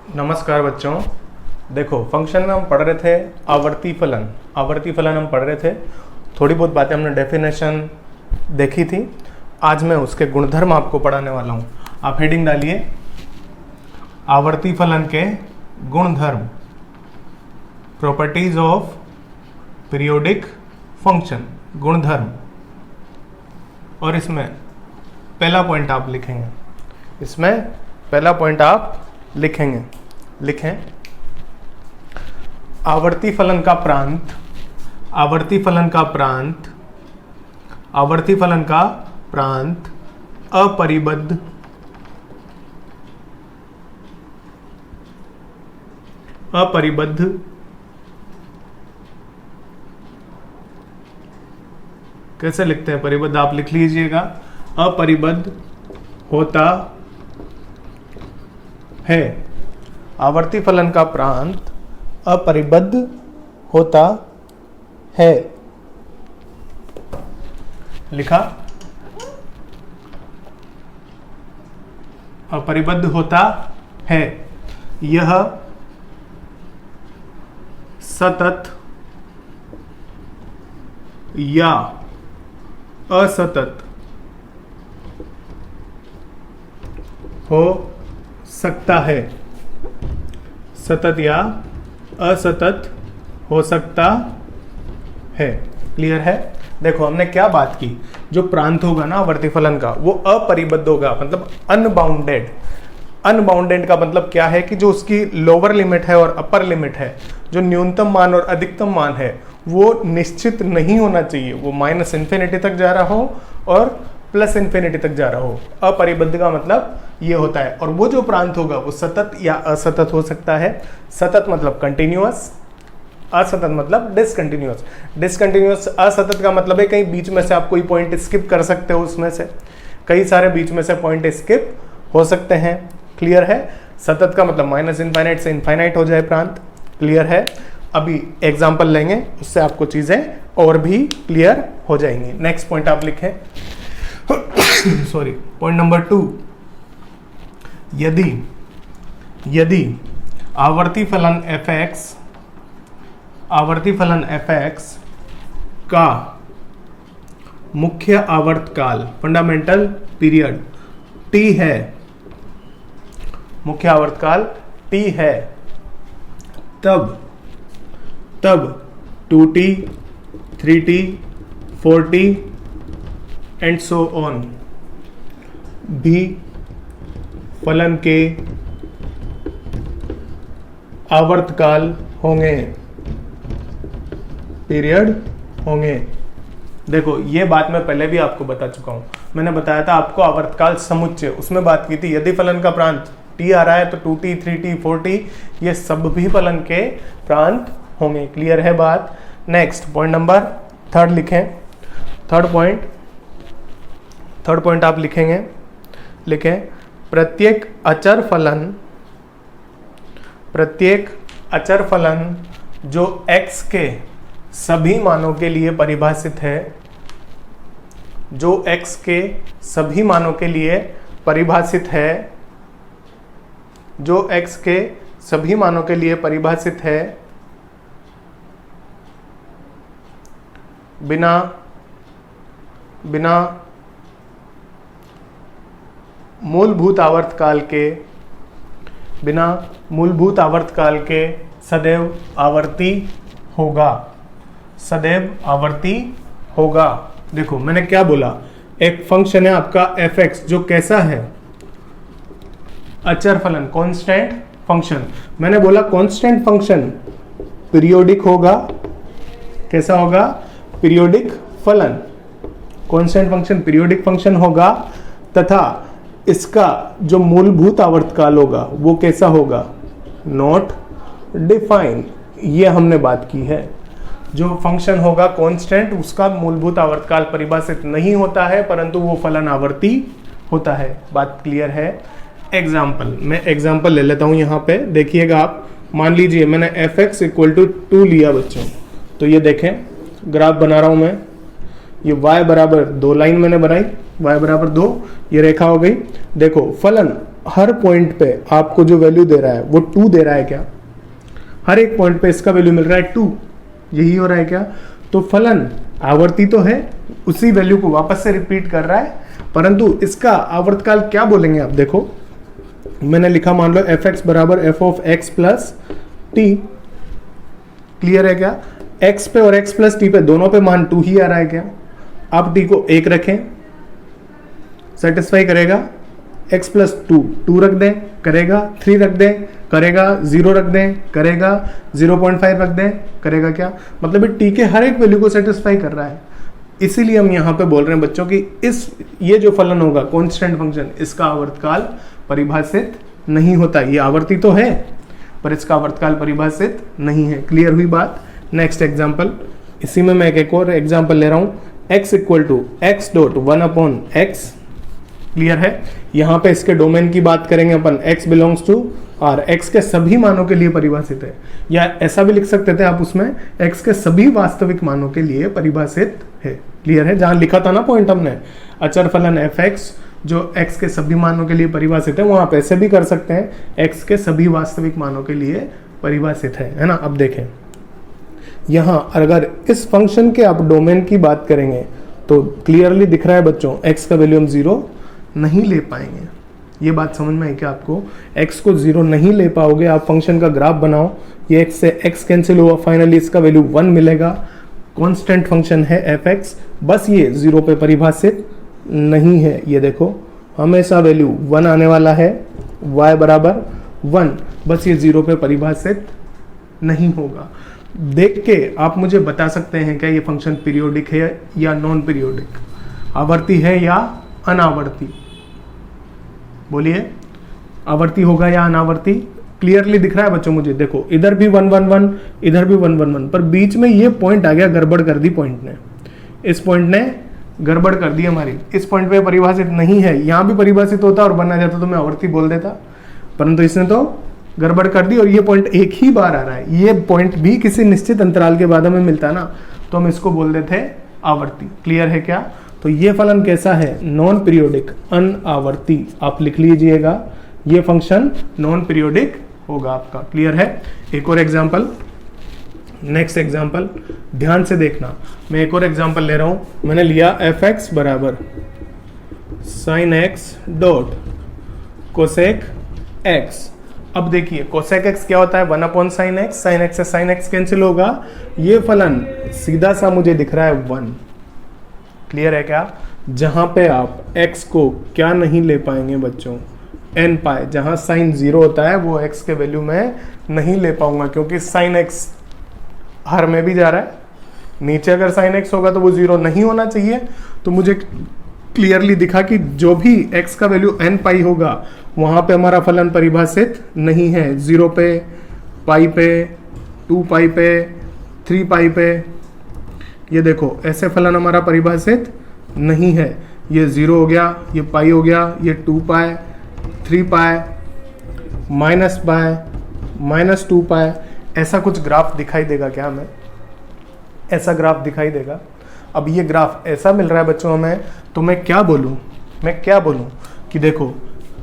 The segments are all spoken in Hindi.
नमस्कार बच्चों। देखो फंक्शन में हम पढ़ रहे थे आवर्ती फलन। आवर्ती फलन हम पढ़ रहे थे, थोड़ी बहुत बातें हमने डेफिनेशन देखी थी। आज मैं उसके गुणधर्म आपको पढ़ाने वाला हूँ। आप हेडिंग डालिए आवर्ती फलन के गुणधर्म, प्रॉपर्टीज ऑफ पीरियोडिक फंक्शन, गुणधर्म। और इसमें पहला पॉइंट आप लिखेंगे, इसमें पहला पॉइंट आप लिखेंगे, लिखें आवर्ती फलन का प्रांत, आवर्ती फलन का प्रांत, आवर्ती फलन का प्रांत अपरिबद्ध, अपरिबद्ध कैसे लिखते हैं परिबद्ध, आप लिख लीजिएगा। अपरिबद्ध होता है, आवर्ती फलन का प्रांत अपरिबद्ध होता है। लिखा, अपरिबद्ध होता है। यह सतत या असतत हो सकता है, सतत या असतत हो सकता है। क्लियर है? देखो हमने क्या बात की, जो प्रांत होगा ना आवर्ती फलन का वो अपरिबद्ध होगा, मतलब अनबाउंडेड। अनबाउंडेड का मतलब क्या है कि जो उसकी लोअर लिमिट है और अपर लिमिट है, जो न्यूनतम मान और अधिकतम मान है वो निश्चित नहीं होना चाहिए। वो माइनस इन्फिनिटी तक जा रहा हो और प्लस इन्फिनिटी तक जा रहा हो। अपरिबद्ध का मतलब ये होता है। और वो जो प्रांत होगा वो सतत या असतत हो सकता है। सतत मतलब कंटिन्यूअस, असतत मतलब डिसकंटिन्यूअस। डिसकंटिन्यूअस असतत का मतलब है कहीं बीच में से आप कोई पॉइंट स्किप कर सकते हो, उसमें से कई सारे बीच में से पॉइंट स्किप हो सकते हैं। क्लियर है? सतत का मतलब माइनस इनफाइनाइट से इनफाइनाइट हो जाए प्रांत। क्लियर है? अभी एग्जाम्पल लेंगे, उससे आपको चीजें और भी क्लियर हो जाएंगी। नेक्स्ट पॉइंट आप लिखें सॉरी, पॉइंट नंबर 2, यदि आवर्ती फलन f(x), आवर्ती फलन f(x) का मुख्य आवर्तकाल, फंडामेंटल पीरियड t है, मुख्य आवर्तकाल t है, तब 2t, 3t, 4t and so on भी फलन के आवर्तकाल होंगे, पीरियड होंगे। देखो ये बात मैं पहले भी आपको बता चुका हूं। मैंने बताया था आपको आवर्तकाल समुच्चय, उसमें बात की थी यदि फलन का प्रांत t आ रहा है तो 2t, 3t, 4t ये सब भी फलन के प्रांत होंगे। क्लियर है बात? नेक्स्ट पॉइंट नंबर 3 लिखें। थर्ड पॉइंट आप लिखेंगे, लिखें प्रत्येक अचर फलन जो x के सभी मानों के लिए परिभाषित है, जो x के सभी मानों के लिए परिभाषित है, जो x के सभी मानों के लिए परिभाषित है, बिना मूलभूत आवर्तकाल के सदैव आवर्ती होगा, सदैव आवर्ती होगा। देखो मैंने क्या बोला, एक फंक्शन है आपका f(x) जो कैसा है, अचर फलन, कांस्टेंट फंक्शन। मैंने बोला कांस्टेंट फंक्शन पीरियोडिक होगा। कैसा होगा? पीरियोडिक फलन। कांस्टेंट फंक्शन पीरियोडिक फंक्शन होगा तथा इसका जो मूलभूत आवर्तकाल होगा वो कैसा होगा? Not defined. ये हमने बात की है। जो फंक्शन होगा कांस्टेंट उसका मूलभूत आवर्तकाल परिभाषित नहीं होता है, परंतु वो फलन आवर्ती होता है। बात क्लियर है? एग्जाम्पल, मैं एग्जाम्पल ले लेता हूं यहां पे, देखिएगा आप। मान लीजिए मैंने f(x) = 2 लिया बच्चों, तो ये देखें ग्राफ बना रहा हूं मैं। ये y बराबर 2 लाइन मैंने बनाई, y बराबर 2, ये रेखा हो गई। देखो फलन हर पॉइंट पे आपको जो वैल्यू दे रहा है वो 2 दे रहा है क्या? हर एक पॉइंट पे इसका वैल्यू मिल रहा है 2, यही हो रहा है क्या? तो फलन आवर्ती तो है, उसी वैल्यू को वापस से रिपीट कर रहा है, परंतु इसका आवर्तकाल क्या बोलेंगे आप? देखो मैंने लिखा, मान लो एफ एक्स बराबर F of x plus T. Clear है क्या? x पे और x प्लस टी पे दोनों पे मान 2 ही आ रहा है क्या? आप t को 1 रखें, सेटिस्फाई करेगा। x प्लस 2 रख दें, करेगा। 3 रख दें, करेगा। 0 रख दें, करेगा। 0.5 रख दें, करेगा क्या? मतलब ये t के हर एक वैल्यू को सेटिस्फाई कर रहा है। इसीलिए हम यहाँ पे बोल रहे हैं बच्चों की ये जो फलन होगा कांस्टेंट फंक्शन, इसका आवर्तकाल परिभाषित नहीं होता। ये आवर्ती तो है पर इसका आवर्तकाल परिभाषित नहीं है। क्लियर हुई बात? नेक्स्ट एग्जाम्पल, इसी में मैं एक और एग्जाम्पल ले रहा हूं, x equal to x dot 1/x। Clear है? यहाँ पे इसके डोमेन की बात करेंगे अपन, x बिलोंग्स टू और x के सभी मानों के लिए परिभाषित है, या ऐसा भी लिख सकते थे आप उसमें, x के सभी वास्तविक मानों के लिए परिभाषित है। क्लियर है? जहां लिखा था ना पॉइंट हमने, अचर फलन f(x) जो x के सभी मानों के लिए परिभाषित है, वहां पे ऐसे भी कर सकते हैं, x के सभी वास्तविक मानों के लिए परिभाषित है ना? अब देखें यहां अगर इस फंक्शन के आप डोमेन की बात करेंगे तो क्लियरली दिख रहा है बच्चों, x का वैल्यू हम 0 नहीं ले पाएंगे। ये बात समझ में आई क्या आपको? x को 0 नहीं ले पाओगे, आप फंक्शन का ग्राफ बनाओ, ये x से x कैंसिल हुआ, फाइनली इसका वैल्यू 1 मिलेगा। कांस्टेंट फंक्शन है f(x), बस ये 0 पे परिभाषित नहीं है। ये देखो हमेशा वैल्यू 1 आने वाला है, y बराबर 1, बस ये 0 पे परिभाषित नहीं होगा। देख के आप मुझे बता सकते हैं क्या ये फंक्शन पीरियोडिक है या नॉन पीरियोडिक, आवर्ती है या अनावर्ती? बोलिए, आवर्ती होगा या अनावर्ती? क्लियरली दिख रहा है बच्चों मुझे? देखो इधर भी 1 1 1, इधर भी 1 1 1, पर बीच में ये पॉइंट आ गया, गड़बड़ कर दी पॉइंट ने, इस पॉइंट ने गड़बड़ कर दी हमारी, इस पॉइंट पे परिभाषित नहीं है। यहां भी परिभाषित होता और बना जाता तो मैं आवर्ती बोल देता, परंतु इसने तो गड़बड़ कर दी और ये पॉइंट एक ही बार आ रहा है। ये पॉइंट भी किसी निश्चित अंतराल के बाद हमें मिलता ना, तो हम इसको बोल देते आवर्ती। क्लियर है क्या? तो ये फलन कैसा है? नॉन पीरियोडिक, अनावर्ती। आप लिख लीजिएगा, ये फंक्शन नॉन पीरियोडिक होगा आपका। क्लियर है? एक और एग्जाम्पल, नेक्स्ट एग्जाम्पल ध्यान से देखना, मैं एक और एग्जाम्पल ले रहा हूं। मैंने लिया f(x) बराबर sin x dot cosec x। अब देखिए कोसेक x क्या होता है? 1/sin x, sin x से sin x कैंसिल होगा, ये फलन सीधा सा मुझे दिख रहा है 1। क्लियर है क्या? जहां पे आप x को क्या नहीं ले पाएंगे बच्चों, n पाए, जहां sin 0 होता है वो x के वैल्यू में नहीं ले पाऊंगा, क्योंकि sin x हर में भी जा रहा है, नीचे अगर sin x होगा तो वो 0 नहीं होना चाहिए। तो मुझे क्लियरली दिखा कि जो भी x का वैल्यू n पाई होगा वहां पे हमारा फलन परिभाषित नहीं है। 0 पे, पाई पे, 2 पाई पे, 3 पाई पे, ये देखो ऐसे फलन हमारा परिभाषित नहीं है। ये 0 हो गया, ये पाई हो गया, ये 2 पाई, 3 पाई, माइनस पाई, माइनस 2 पाई, ऐसा कुछ ग्राफ दिखाई देगा क्या हमें? ऐसा ग्राफ दिखाई देगा। अब ये ग्राफ ऐसा मिल रहा है बच्चों हमें, तो मैं क्या बोलूं कि देखो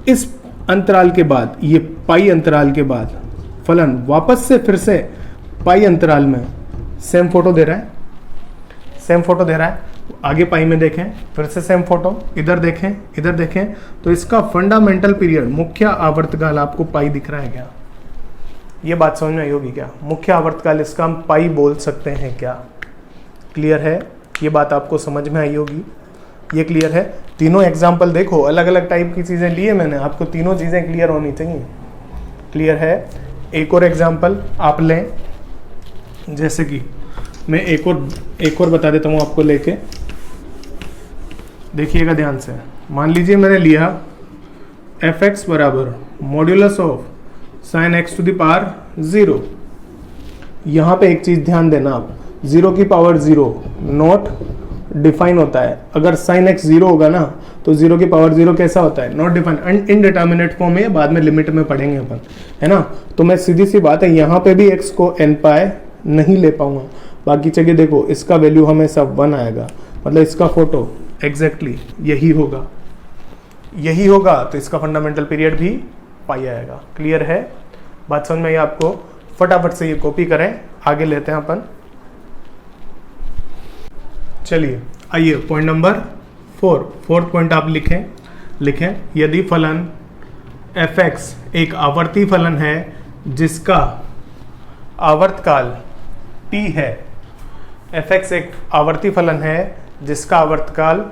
इस अंतराल के बाद, ये पाई अंतराल के बाद फलन वापस से फिर से पाई अंतराल में सेम फोटो दे रहा है। आगे पाई में देखें, फिर से सेम फोटो, इधर देखें, तो इसका फंडामेंटल पीरियड, मुख्य आवर्तकाल आपको पाई दिख रहा है क्या? ये बात समझ में आई होगी क्या? मुख्य आवर्तकाल इसका हम पाई बोल सकते हैं क्या? क्लियर है? ये बात आपको समझ में आई होगी। ये क्लियर है? तीनों एग्जाम्पल देखो, अलग अलग टाइप की चीज़ें लिए मैंने, आपको तीनों चीज़ें क्लियर होनी चाहिए। क्लियर है? एक और एग्जाम्पल आप लें, जैसे कि मैं एक और बता देता हूँ आपको लेके, देखिएगा ध्यान से। मान लीजिए मैंने लिया f(x) बराबर modulus of sin x to the power 0। यहाँ पे एक चीज़ ध्यान देना आप, 0 की पावर 0 नॉट डिफाइन होता है। अगर sin x 0 होगा ना तो 0 की पावर 0 कैसा होता है? नॉट डिफाइन, इनडिटर्मिनेट फॉर्म है, बाद में लिमिट में पढ़ेंगे अपन, है ना? तो मैं सीधी सी बात है, यहाँ पे भी x को n पाए नहीं ले पाऊंगा। बाकी जगह देखो इसका वैल्यू हमेशा 1 आएगा, मतलब इसका फोटो एग्जैक्टली यही होगा। यही होगा तो इसका फंडामेंटल पीरियड भी पाई आएगा। क्लियर है? बात समझ में आई आपको? फटाफट से ये कॉपी करें, आगे लेते हैं अपन। चलिए आइए पॉइंट नंबर 4, फोर्थ पॉइंट आप लिखें यदि फलन fx एक आवर्ती फलन है जिसका आवर्तकाल t है, fx एक आवर्ती फलन है जिसका आवर्तकाल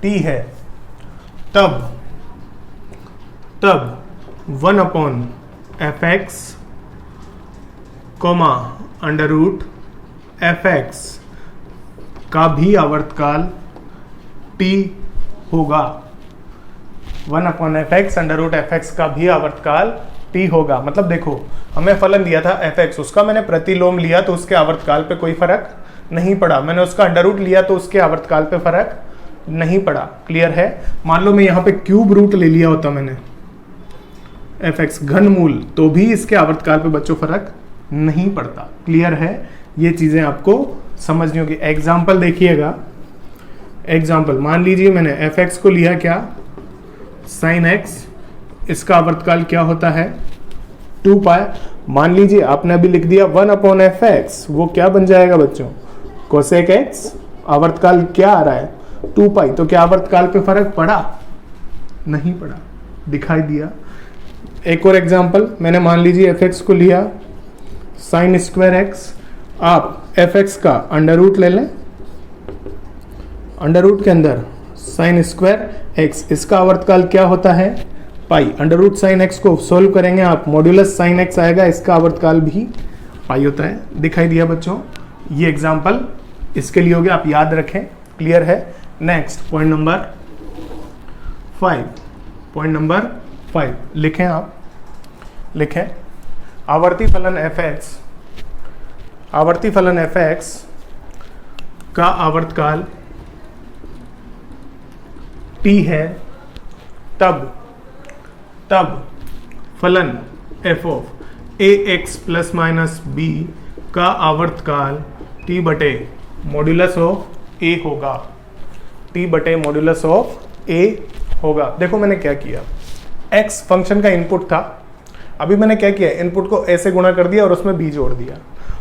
t है, तब 1/fx, अंडर रूट fx का भी आवर्तकाल t होगा। 1/fx अंडर रूट fx का भी आवर्तकाल t होगा। मतलब देखो, हमें फलन दिया था fx, उसका मैंने प्रतिलोम लिया तो उसके आवर्तकाल पे कोई फर्क नहीं पड़ा। मैंने उसका अंडर रूट लिया तो उसके आवर्तकाल पे फर्क नहीं पड़ा। क्लियर है? मान लो मैं यहाँ पे क्यूब रूट ले लिया होता मैंने fx घनमूल, तो भी इसके आवर्तकाल पे बच्चों फर्क नहीं पड़ता। क्लियर है? ये चीजें आपको समझनी होगी। एग्जाम्पल देखिएगा, एग्जाम्पल मान लीजिए मैंने fx को लिया क्या, sin x, इसका आवर्तकाल क्या होता है 2 पाई। मान लीजिए आपने अभी लिख दिया 1/fx, वो क्या बन जाएगा बच्चों, cosec x। आवर्तकाल क्या आ रहा है 2 पाई, तो क्या आवर्तकाल पे फर्क पड़ा? नहीं पड़ा, दिखाई दिया। एक और एग्जाम्पल, मैंने मान लीजिए fx को लिया sin स्क्वायर x, आप fx का अंडर रूट ले लें, अंडर रूट के अंदर sin स्क्वायर x, इसका आवर्तकाल क्या होता है पाई। अंडर रूट साइन एक्स को सोल्व करेंगे आप, मॉड्यूलस साइन एक्स आएगा, इसका आवर्तकाल भी पाई होता है। दिखाई दिया बच्चों? ये एग्जाम्पल इसके लिए हो गया, आप याद रखें। क्लियर है? Next point number 5, point number 5 लिखें आप, लिखें आवर्ती फलन fx का आवर्तकाल t है, तब फलन f of ax plus minus b का आवर्तकाल t बटे मॉड्यूलस ऑफ a होगा, t बटे मॉड्यूलस ऑफ a होगा। देखो मैंने क्या किया, x फंक्शन का इनपुट था, अभी मैंने क्या किया, इनपुट को a से गुणा कर दिया और उसमें b जोड़ दिया।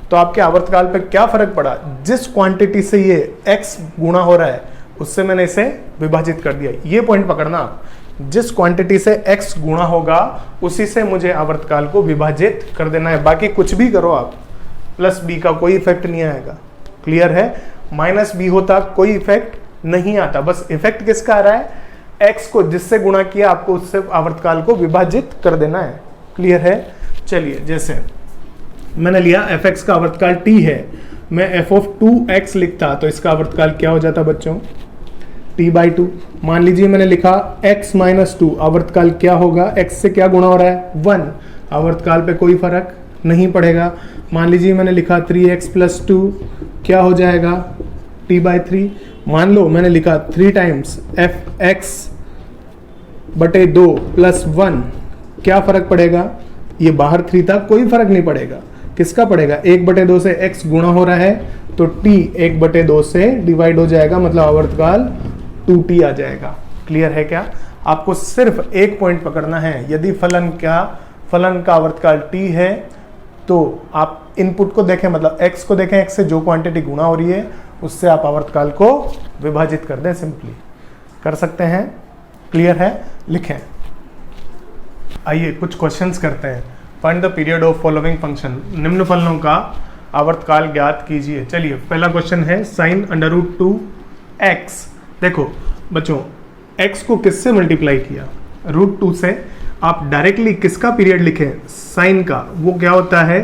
तो आपके आवर्तकाल पे क्या फर्क पड़ा, जिस क्वांटिटी से ये x गुणा हो रहा है उससे मैंने इसे विभाजित कर दिया। ये पॉइंट पकड़ना आप, जिस क्वांटिटी से x गुणा होगा उसी से मुझे आवर्तकाल को विभाजित कर देना है। बाकी कुछ भी करो आप, प्लस b का कोई इफेक्ट नहीं आएगा। क्लियर है? माइनस b होता कोई इफेक्ट नहीं आता, बस इफेक्ट किसका आ रहा है, x को जिससे गुणा किया आपको उससे आवर्तकाल को विभाजित कर देना है। क्लियर है? चलिए, जैसे मैंने लिया fx का आवर्तकाल t है, मैं f ऑफ 2x लिखता तो इसका आवर्तकाल क्या हो जाता बच्चों, t/2। मान लीजिए मैंने लिखा x माइनस 2, आवर्तकाल क्या होगा, x से क्या गुणा हो रहा है 1, आवर्तकाल पे कोई फर्क नहीं पड़ेगा। मान लीजिए मैंने लिखा 3x प्लस 2, क्या हो जाएगा t/3। मान लो मैंने लिखा 3 टाइम्स fx बटे 2 प्लस 1, क्या फर्क पड़ेगा, ये बाहर 3 था, कोई फर्क नहीं पड़ेगा। किसका पड़ेगा, 1/2 से x गुणा हो रहा है तो t 1/2 से डिवाइड हो जाएगा, मतलब आवर्तकाल 2t आ जाएगा। क्लियर है क्या? आपको सिर्फ एक पॉइंट पकड़ना है, यदि फलन का आवर्तकाल t है तो आप इनपुट को देखें, मतलब x को देखें, x से जो क्वांटिटी गुणा हो रही है उससे आप आवर्तकाल को विभाजित कर दें, सिंपली कर सकते हैं। क्लियर है? लिखें। आइए कुछ क्वेश्चंस करते हैं। Find the period of following function, निम्न फलनों का आवर्तकाल ज्ञात कीजिए। चलिए पहला क्वेश्चन है sin √2x। देखो बच्चों, x को किससे मल्टीप्लाई किया, √2 से। आप डायरेक्टली किसका पीरियड लिखें, साइन का, वो क्या होता है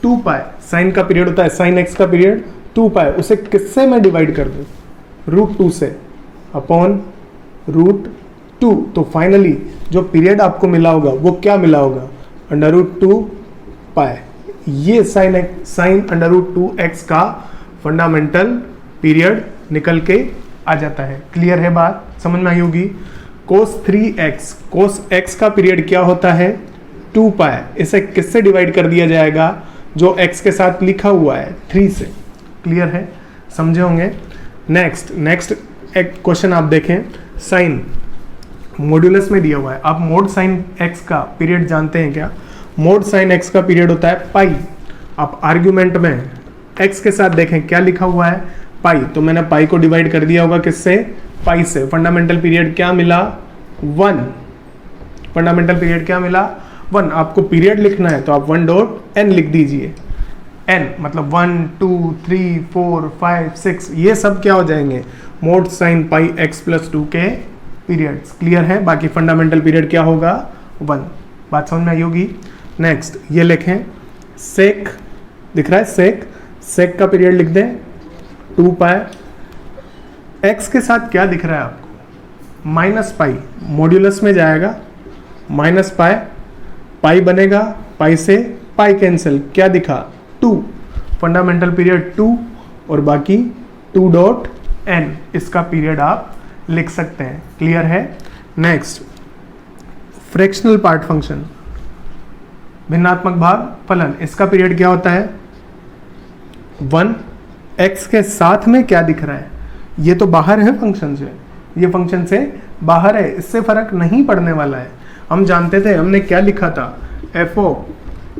2 पाई। साइन का पीरियड होता है, साइन x का पीरियड 2 पाई, उसे किससे मैं डिवाइड कर दूं, √2 से अपॉन √2। तो फाइनली जो पीरियड आपको मिला होगा वो क्या मिला होगा, √2 पाई। ये साइन √2x का फंडामेंटल पीरियड निकल के आ जाता है। क्लियर है? बात समझ में आई होगी। cos 3x, cos x का पीरियड क्या होता है 2 पाई, इसे किससे डिवाइड कर दिया जाएगा, जो x के साथ लिखा हुआ है 3 से। क्लियर है? समझे होंगे। नेक्स्ट एक क्वेश्चन आप देखें, साइन मॉड्यूलस में दिया हुआ है। आप मोड साइन एक्स का पीरियड जानते हैं क्या? मोड साइन एक्स का पीरियड होता है पाई। आप आर्ग्यूमेंट में एक्स के साथ देखें क्या लिखा हुआ है, पाई। तो मैंने पाई को डिवाइड कर दिया होगा किससे? पाई से। फंडामेंटल पीरियड क्या मिला? 1। फंडामेंटल पीरियड क्या मिला? 1। आपको पीरियड लिखना है तो आप 1.n लिख दीजिए। n मतलब 1 2 3 4 5 6 ये सब क्या हो जाएंगे? Mod sine pi x plus 2 के पीरियड्स। क्लियर है? बाकी फंडामेंटल पीरियड क्या होगा? 1। बात समझ में आई होगी। नेक्स्ट ये लिखें सेक, दिख रहा है सेक, सेक का पीरियड लिख दें 2 पाई। एक्स के साथ क्या दिख रहा है आपको? माइनस पाई, मॉड्यूलस में जाएगा माइनस पाई, पाई बनेगा, पाई से पाई कैंसिल, क्या दिखा? 2। फंडामेंटल पीरियड 2 और बाकी 2.n इसका पीरियड आप लिख सकते हैं। क्लियर है? नेक्स्ट फ्रैक्शनल पार्ट फंक्शन, भिन्नात्मक भाग फलन, इसका पीरियड क्या होता है? 1। एक्स के साथ में क्या दिख रहा है? ये तो बाहर है फंक्शन से, ये फंक्शन से बाहर है, इससे फर्क नहीं पड़ने वाला है। हम जानते थे, हमने क्या लिखा था? एफ ओ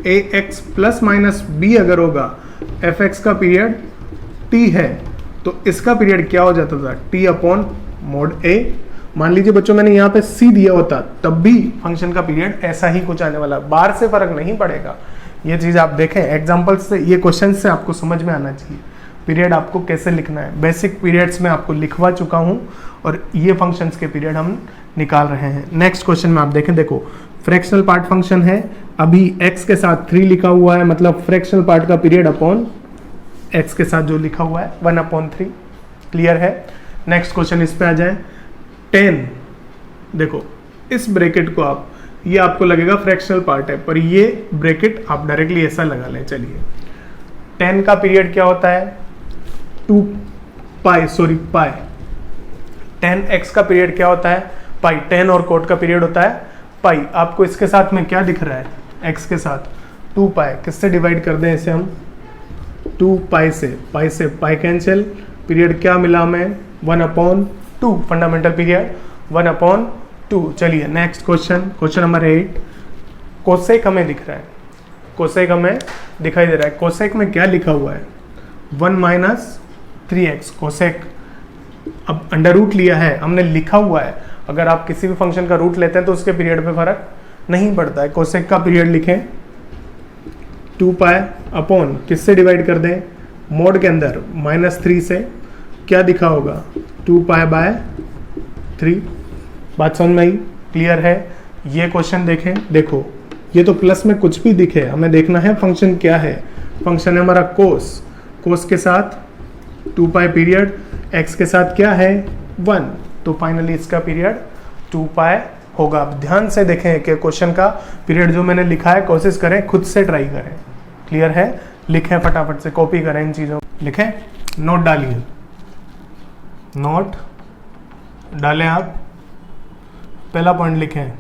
ए एक्स प्लस माइनस बी अगर होगा, एफ एक्स का पीरियड टी है तो इसका पीरियड क्या हो जाता था? टी अपॉन मोड ए। मान लीजिए बच्चों मैंने यहाँ पे सी दिया होता तब भी फंक्शन का पीरियड ऐसा ही कुछ आने वाला, बाहर से फर्क नहीं पड़ेगा। ये चीज़ आप देखें एग्जाम्पल्स से, ये क्वेश्चन से आपको समझ में आना चाहिए पीरियड आपको कैसे लिखना है। बेसिक पीरियड्स में आपको लिखवा चुका हूँ और ये फंक्शंस के पीरियड हम निकाल रहे हैं। नेक्स्ट क्वेश्चन में आप देखें, देखो फ्रैक्शनल पार्ट फंक्शन है, अभी x के साथ 3 लिखा हुआ है, मतलब फ्रैक्शनल पार्ट का पीरियड अपॉन x के साथ जो लिखा हुआ है 1/3। क्लियर है? नेक्स्ट क्वेश्चन इस पे आ जाए 10। देखो इस ब्रैकेट को आप, ये आपको लगेगा फ्रैक्शनल पार्ट है पर ये ब्रैकेट आप डायरेक्टली ऐसा लगा लें। चलिए 10 का पीरियड क्या होता है? 2 पाई, सॉरी पाई। 10x का पीरियड क्या होता है? पाई। 10 और कोट का पीरियड होता है पाई। आपको इसके साथ में क्या दिख रहा है? x के साथ 2 पाई। किससे डिवाइड कर दें इसे हम? 2 पाई से, पाई से पाई कैंसिल, पीरियड क्या मिला हमें? 1/2। Fundamental period 1/2। चलिए next question, question number 8। Cosec हमें दिख रहा है, कोसेक हमें दिखाई दे रहा है। कोसेक में क्या लिखा हुआ है? 1 - 3x। कोसेक अब अंडर रूट लिया है, हमने लिखा हुआ है। अगर आप किसी भी फंक्शन का रूट लेते हैं तो उसके पीरियड पे फर्क नहीं पड़ता है। कोसेक का पीरियड लिखें 2 पाई अपॉन, किससे डिवाइड कर दें? मोड के अंदर -3 से, क्या दिखा होगा? 2 पाई/3। बात समझ में आई? क्लियर है? ये क्वेश्चन देखें, देखो ये तो प्लस में कुछ भी दिखे, हमें देखना है फंक्शन क्या है। फंक्शन है हमारा कोस, कोस के साथ 2 पाई पीरियड, x के साथ क्या है? 1। तो फाइनली इसका पीरियड 2 पाई होगा। अब ध्यान से देखें कि क्वेश्चन का पीरियड जो मैंने लिखा है, कोशिश करें खुद से ट्राई करें। क्लियर है? लिखें फटाफट से, कॉपी करें इन चीज़ों, लिखें, नोट डालिए, नोट डालें आप। पहला पॉइंट लिखें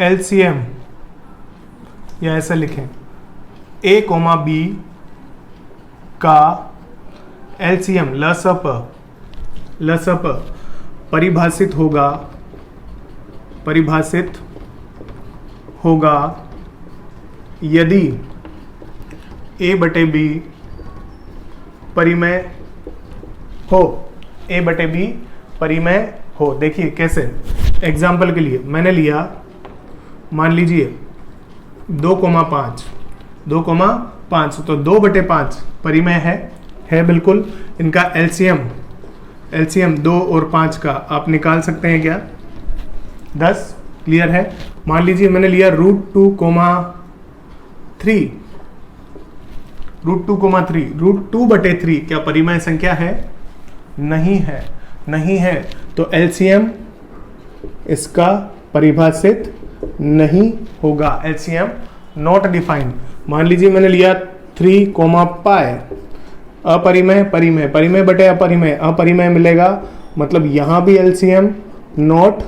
LCM, या ऐसे लिखें A, B का LCM लसअप परिभाषित होगा यदि A/B परिमेय हो, A/B परिमेय हो। देखिए कैसे, एग्जाम्पल के लिए मैंने लिया, मान लीजिए 2,5, 2,5 तो 2/5 परिमेय है बिल्कुल। इनका एलसीएम 2 और 5 का आप निकाल सकते हैं क्या? 10। क्लियर है? मान लीजिए मैंने लिया √2,3, √2,3 क्या परिमेय संख्या है? नहीं है। तो एलसीएम इसका परिभाषित नहीं होगा, एलसीएम नॉट डिफाइंड। मान लीजिए मैंने लिया 3, पाई, परिमेय बटे अपरिमेय मिलेगा, मतलब यहां भी एलसीएम नॉट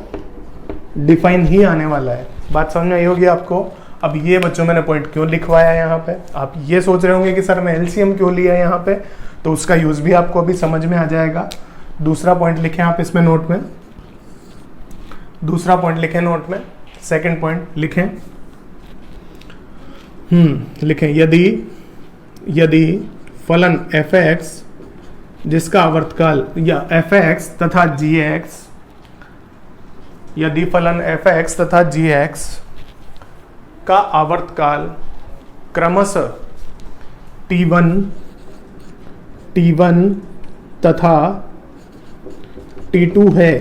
डिफाइन ही आने वाला है। बात समझ में आई होगी आपको? अब ये बच्चों मैंने पॉइंट क्यों लिखवाया यहाँ पे? आप ये सोच रहे होंगे कि सर मैं एलसीएम क्यों लिया यहाँ पे, तो उसका यूज भी आपको अभी समझ में आ जाएगा। दूसरा पॉइंट लिखें आप इसमें नोट में, दूसरा पॉइंट लिखें नोट में, सेकंड पॉइंट लिखें। लिखें, यदि फलन f(x) जिसका आवर्तकाल या f(x) तथा g(x), यदि फलन f(x) तथा g(x) का आवर्तकाल क्रमशः t1 तथा t2 है,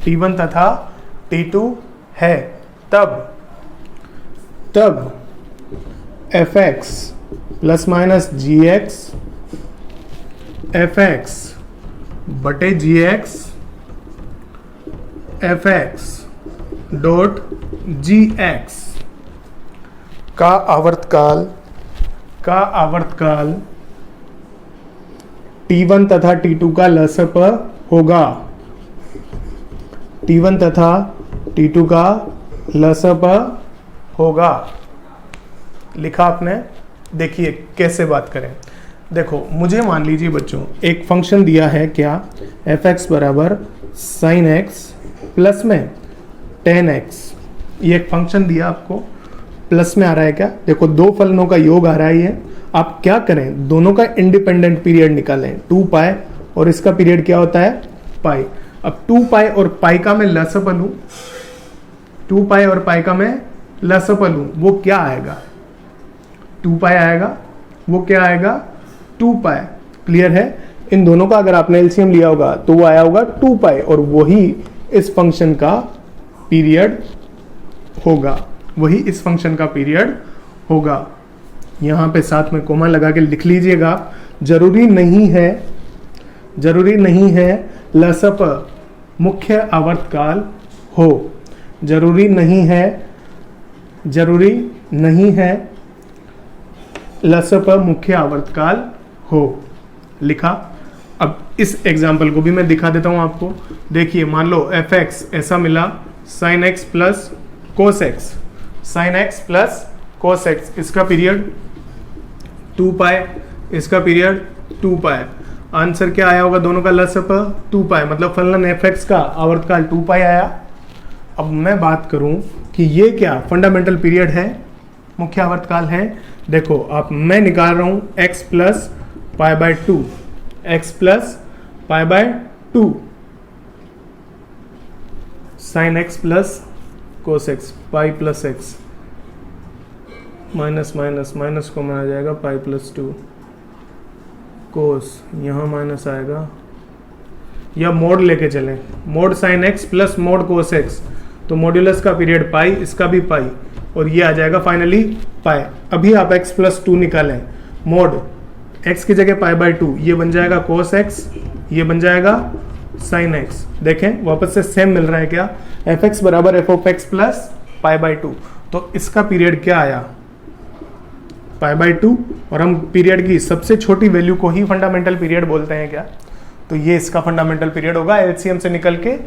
t1 तथा t2 है, तब f(x) plus minus g(x), f(x) बटे gx, f(x) डॉट gx का आवर्तकाल t1 तथा t2 का लसप होगा, t1 तथा t2 का लसप होगा। लिखा आपने, देखिए कैसे बात करें। देखो, मुझे मान लीजिए बच्चों एक फंक्शन दिया है, क्या, f(x) बराबर sin x प्लस में tan x। ये एक फंक्शन दिया आपको, प्लस में आ रहा है क्या, देखो दो फलनों का योग आ रहा है ये। आप क्या करें, दोनों का इंडिपेंडेंट पीरियड निकालें, 2π और इसका पीरियड क्या होता है, पाई। अब 2π और पाई का मैं लसप लूं, 2π और पाई का मैं लसप लूं, वो क्या आएगा, 2π आएगा, वो क्या आएगा, 2π। क्लियर है। इन दोनों का अगर आपने एलसीएम लिया होगा तो वो आया होगा 2π, और वही इस फंक्शन का पीरियड होगा, वही इस फंक्शन का पीरियड होगा। यहां पे साथ में कोमा लगा के लिख लीजिएगा। जरूरी नहीं है लसप मुख्य आवर्तकाल हो, जरूरी नहीं है लसप मुख्य आवर्तकाल हो। लिखा। अब इस एग्जाम्पल को भी मैं दिखा देता हूं आपको। देखिए, मान लो f(x) ऐसा मिला sin x plus cos x, sin x plus cos x, इसका पीरियड 2π, इसका पीरियड 2π। आंसर क्या आया होगा, दोनों का लसप 2π, मतलब फलन f(x) का आवर्तकाल 2π आया। अब मैं बात करूं कि ये क्या फंडामेंटल पीरियड है, मुख्य आवर्तकाल है। देखो, मैं निकाल रहा हूं x plus π/2, x plus π/2 sin x plus cos x, pi plus x, minus minus minus को में आ जाएगा पाई प्लस 2 कोस, यहाँ माइनस आएगा, या मोड लेके चलें, mod sine x plus mode cos x, तो मॉड्यूलस का पीरियड पाई, इसका भी पाई, और ये आ जाएगा फाइनली पाई। अभी आप x प्लस 2 निकालें, मोड x की जगह π/2, ये बन जाएगा cos x, ये बन जाएगा sin x। देखें वापस से सेम मिल रहा है क्या, f(x) बराबर f(x) प्लस π/2, तो इसका पीरियड क्या आया, π/2, और हम पीरियड की सबसे छोटी वैल्यू को ही फंडामेंटल पीरियड बोलते हैं क्या, तो ये इसका फंडामेंटल पीरियड होगा। एलसीएम से निकल के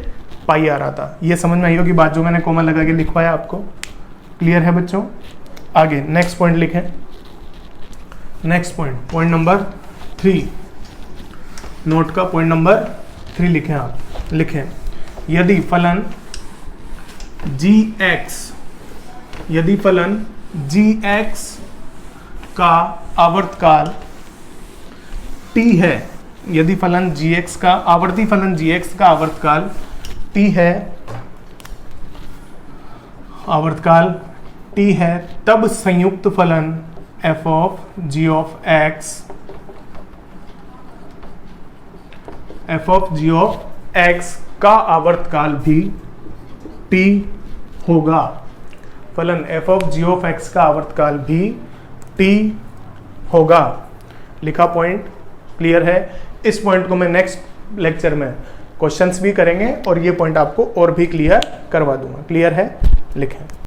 पाई आ रहा था। ये समझ में आई होगी बात जो मैंने कोमा लगा के लिखवाया आपको। क्लियर है बच्चों। आगे नेक्स्ट पॉइंट लिखें। नेक्स्ट पॉइंट नंबर 3, नोट का पॉइंट नंबर 3 लिखें आप। लिखें, यदि फलन gx का आवर्तकाल t है, यदि फलन gx का आवर्ती फलन gx का आवर्तकाल t है, आवर्तकाल t है, तब संयुक्त फलन f of g of x का आवर्तकाल भी t होगा। फलन f of g of x का आवर्तकाल भी t होगा। लिखा पॉइंट। क्लियर है। इस पॉइंट को मैं नेक्स्ट लेक्चर में क्वेश्चंस भी करेंगे और ये पॉइंट आपको और भी क्लियर करवा दूंगा। क्लियर है। लिखें।